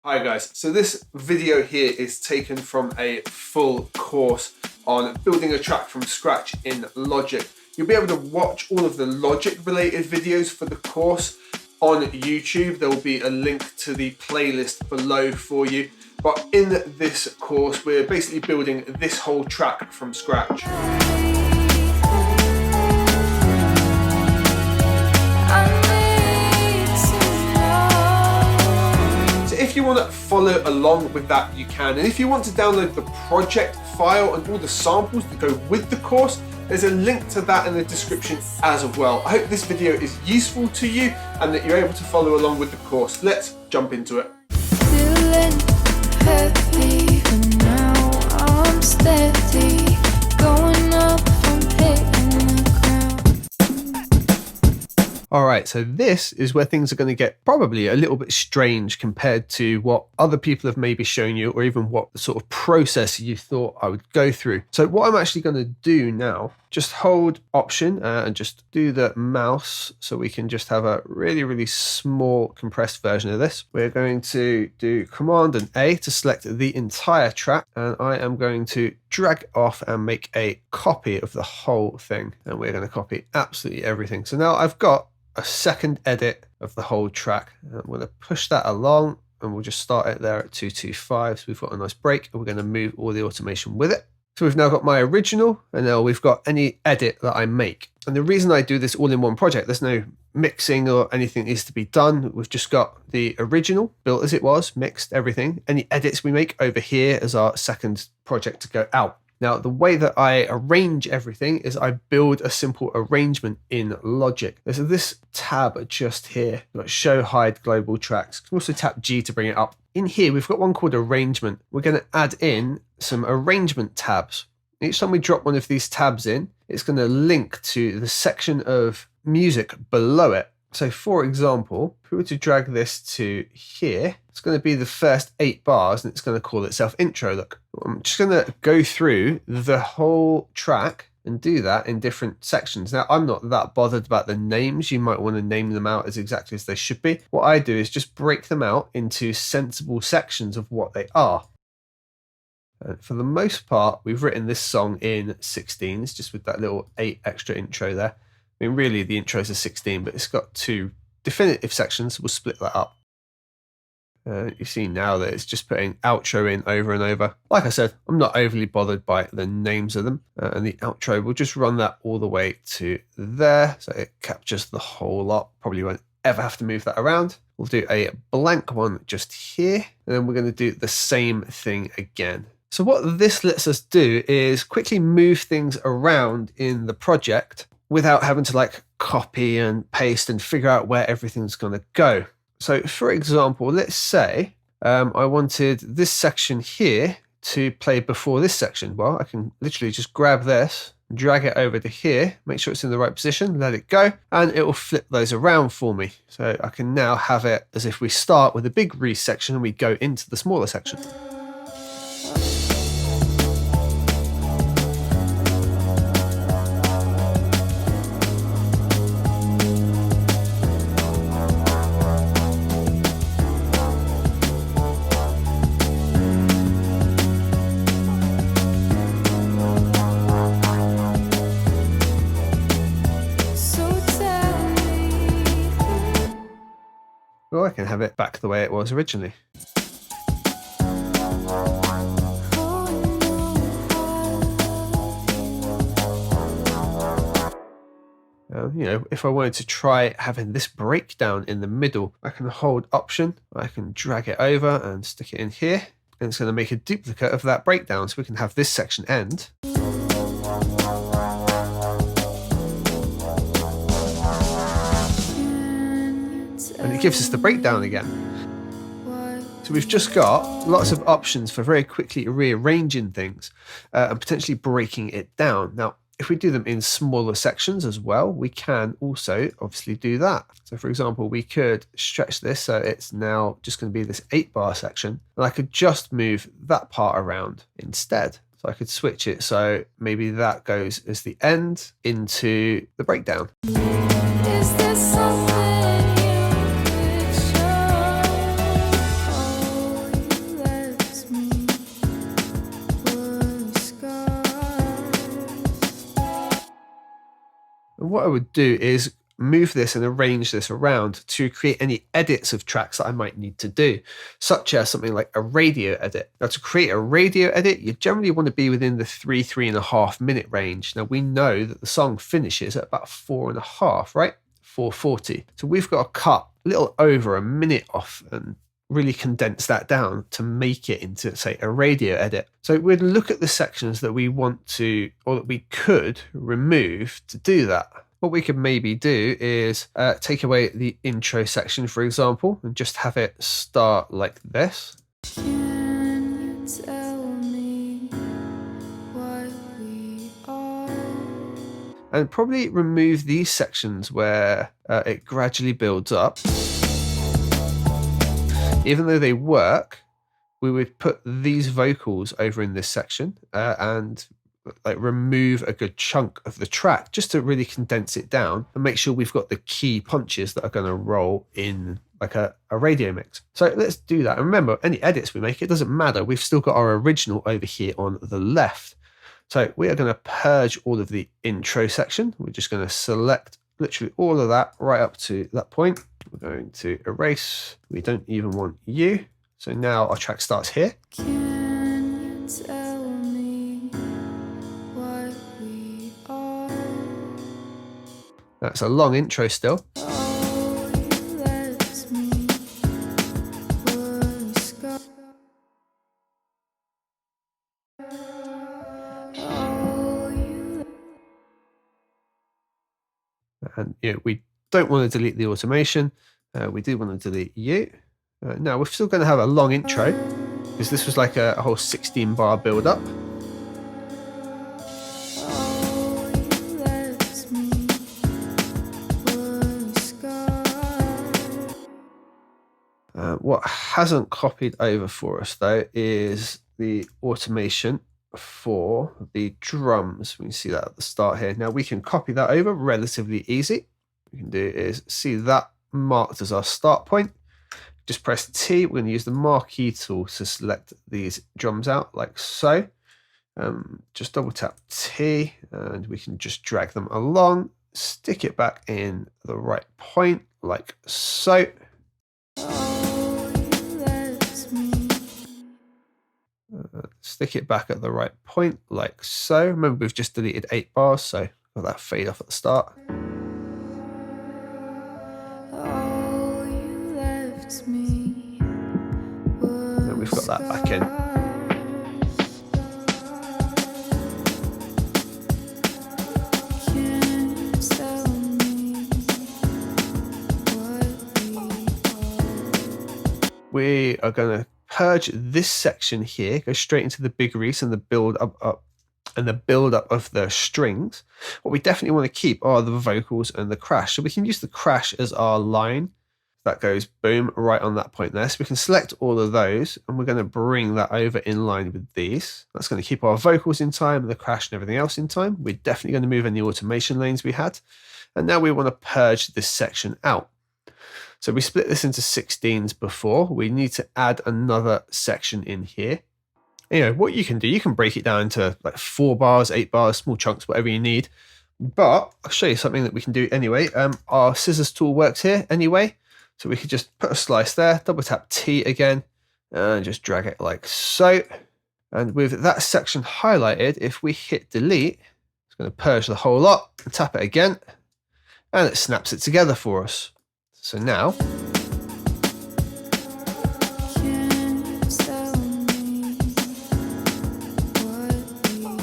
Hi guys, so this video here is taken from a full course on building a track from scratch in Logic. You'll be able to watch all of the Logic related videos for the course on YouTube. There will be a link to the playlist below for you. But in this course, we're basically building this whole track from scratch. If you want to follow along with that, you can. And if you want to download the project file and all the samples that go with the course, there's a link to that in the description as well. I hope this video is useful to you and that you're able to follow along with the course. Let's jump into it. Feeling heavy, but now I'm steady, going up from hitting the ground. All right, so this is where things are going to get probably a little bit strange compared to what other people have maybe shown you, or even what the sort of process you thought I would go through. So what I'm actually going to do now, just hold Option and just do the mouse so we can just have a really small compressed version of this. We're going to do Command and A to select the entire track, and I am going to drag it off and make a copy of the whole thing, and we're going to copy absolutely everything. So now I've got a second edit of the whole track. I'm going to push that along and we'll just start it there at 225. So we've got a nice break and we're going to move all the automation with it. So we've now got my original and now we've got any edit that I make. And the reason I do this all in one project, there's no mixing or anything needs to be done. We've just got the original built as it was, mixed everything. Any edits we make over here as our second project to go out. Now, the way that I arrange everything is I build a simple arrangement in Logic. There's this tab just here, like Show Hide Global Tracks. You can also tap G to bring it up. In here, we've got one called Arrangement. We're going to add in some arrangement tabs. Each time we drop one of these tabs in, it's going to link to the section of music below it. So for example, if we were to drag this to here, it's going to be the first 8 bars and it's going to call itself intro. Look, I'm just going to go through the whole track and do that in different sections. Now, I'm not that bothered about the names. You might want to name them out as exactly as they should be. What I do is just break them out into sensible sections of what they are. And for the most part, we've written this song in 16s, just with that little 8 extra intro there. I mean, really, the intro is a 16, but it's got 2 definitive sections. We'll split that up. You see now that it's just putting outro in over and over. Like I said, I'm not overly bothered by the names of them. And the outro, we'll just run that all the way to there. So it captures the whole lot. Probably won't ever have to move that around. We'll do a blank one just here. And then we're going to do the same thing again. So what this lets us do is quickly move things around in the project without having to like copy and paste and figure out where everything's going to go. So for example, let's say I wanted this section here to play before this section. Well, I can literally just grab this, drag it over to here, make sure it's in the right position, let it go, and it will flip those around for me. So I can now have it as if we start with a big resection and we go into the smaller section. Or I can have it back the way it was originally. You know, if I wanted to try having this breakdown in the middle, I can hold Option, I can drag it over and stick it in here, and it's going to make a duplicate of that breakdown, so we can have this section end. And it gives us the breakdown again. So we've just got lots of options for very quickly rearranging things and potentially breaking it down. Now, if we do them in smaller sections as well, we can also obviously do that. So for example, we could stretch this so it's now just going to be this 8-bar section, and I could just move that part around instead. So I could switch it so maybe that goes as the end into the breakdown. Is this something you could show? what I would do is move this and arrange this around to create any edits of tracks that I might need to do, such as something like a radio edit. Now, to create a radio edit, you generally want to be within the 3.5 minute range. Now, we know that the song finishes at about 4.5, right? 4:40. So we've got to cut a little over a minute off and really condense that down to make it into, say, a radio edit. So we'd look at the sections that we want to, or that we could remove to do that. What we could maybe do is take away the intro section, for example, and just have it start like this. Can you tell me what we are? And probably remove these sections where it gradually builds up. Even though they work, we would put these vocals over in this section and like remove a good chunk of the track just to really condense it down and make sure we've got the key punches that are going to roll in like a radio mix. So let's do that. And remember, any edits we make, it doesn't matter. We've still got our original over here on the left. So we are going to purge all of the intro section. We're just going to select literally all of that right up to that point. We're going to erase. We don't even want you. So now our track starts here. Can you tell me what we are? That's a long intro still. Oh, you left me with a scar. Oh, you And we don't want to delete the automation. We do want to delete you. Now we're still going to have a long intro because this was like a whole 16 bar build up. oh, you left me with a scar. What hasn't copied over for us though is the automation for the drums. We can see that at the start here. Now we can copy that over relatively easy. What we can do is see that marked as our start point. Just press T. We're going to use the marquee tool to select these drums out like so. Just double tap T and we can just drag them along, stick it back in the right point like so. Oh, you left me. Stick it back at the right point like so. Remember, we've just deleted 8 bars, so got that fade off at the start. Oh, you left me. And we've got that back in. Can you tell me what We are going to purge this section here, go straight into the big reese and the build up and the build up of the strings. What we definitely want to keep are the vocals and the crash. So we can use the crash as our line. That goes boom right on that point there. So we can select all of those and we're going to bring that over in line with these. That's going to keep our vocals in time and the crash and everything else in time. We're definitely going to move any automation lanes we had. And now we want to purge this section out. So we split this into 16s before. We need to add another section in here. What you can do, you can break it down into like 4 bars, 8 bars, small chunks, whatever you need. But I'll show you something that we can do anyway. Our scissors tool works here anyway. So we could just put a slice there, double tap T again, and just drag it like so. And with that section highlighted, if we hit delete, it's going to purge the whole lot, and tap it again, and it snaps it together for us. So now, can you tell me what we are?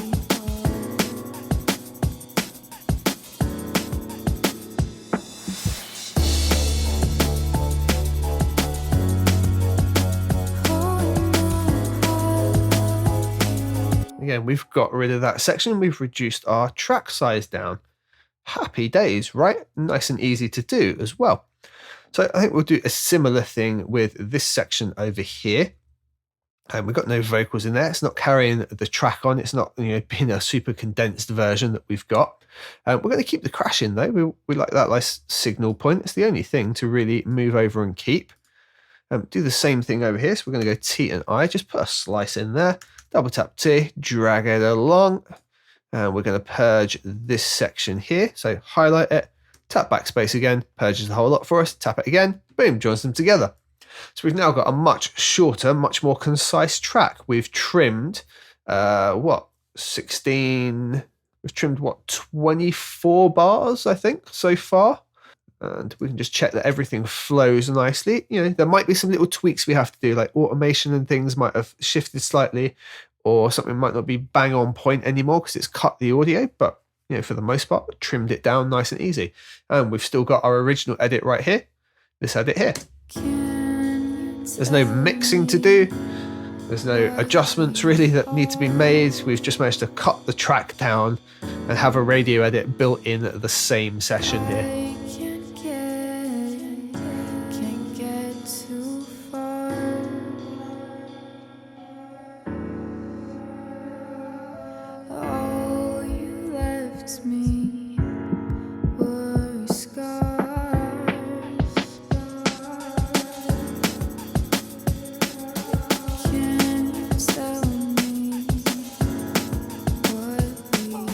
again, we've got rid of that section. We've reduced our track size down. Happy days, right? Nice and easy to do as well. So I think we'll do a similar thing with this section over here. And we've got no vocals in there. It's not carrying the track on. It's not being a super condensed version that we've got. We're going to keep the crash in though. We like that nice signal point. It's the only thing to really move over and keep. Do the same thing over here. So we're going to go T and I. Just put a slice in there. Double tap T, drag it along. And we're going to purge this section here. So highlight it, tap backspace again, purges the whole lot for us, tap it again, boom, joins them together. So we've now got a much shorter, much more concise track. We've trimmed, 16, we've trimmed 24 bars, I think, so far. And we can just check that everything flows nicely. You know, there might be some little tweaks we have to do, like automation and things might have shifted slightly, or something might not be bang on point anymore because it's cut the audio, but you know, for the most part, trimmed it down nice and easy. And we've still got our original edit right here, this edit here. There's no mixing to do. There's no adjustments really that need to be made. We've just managed to cut the track down and have a radio edit built in the same session here. Can't get too far. All you left me were scars. Can you tell me what we are?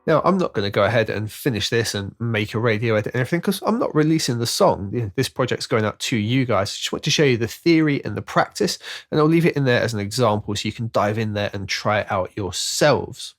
Now, I'm not going to go ahead and finish this and make a radio edit and everything because I'm not releasing the song. You know, this project's going out to you guys. I just want to show you the theory and the practice, and I'll leave it in there as an example so you can dive in there and try it out yourselves.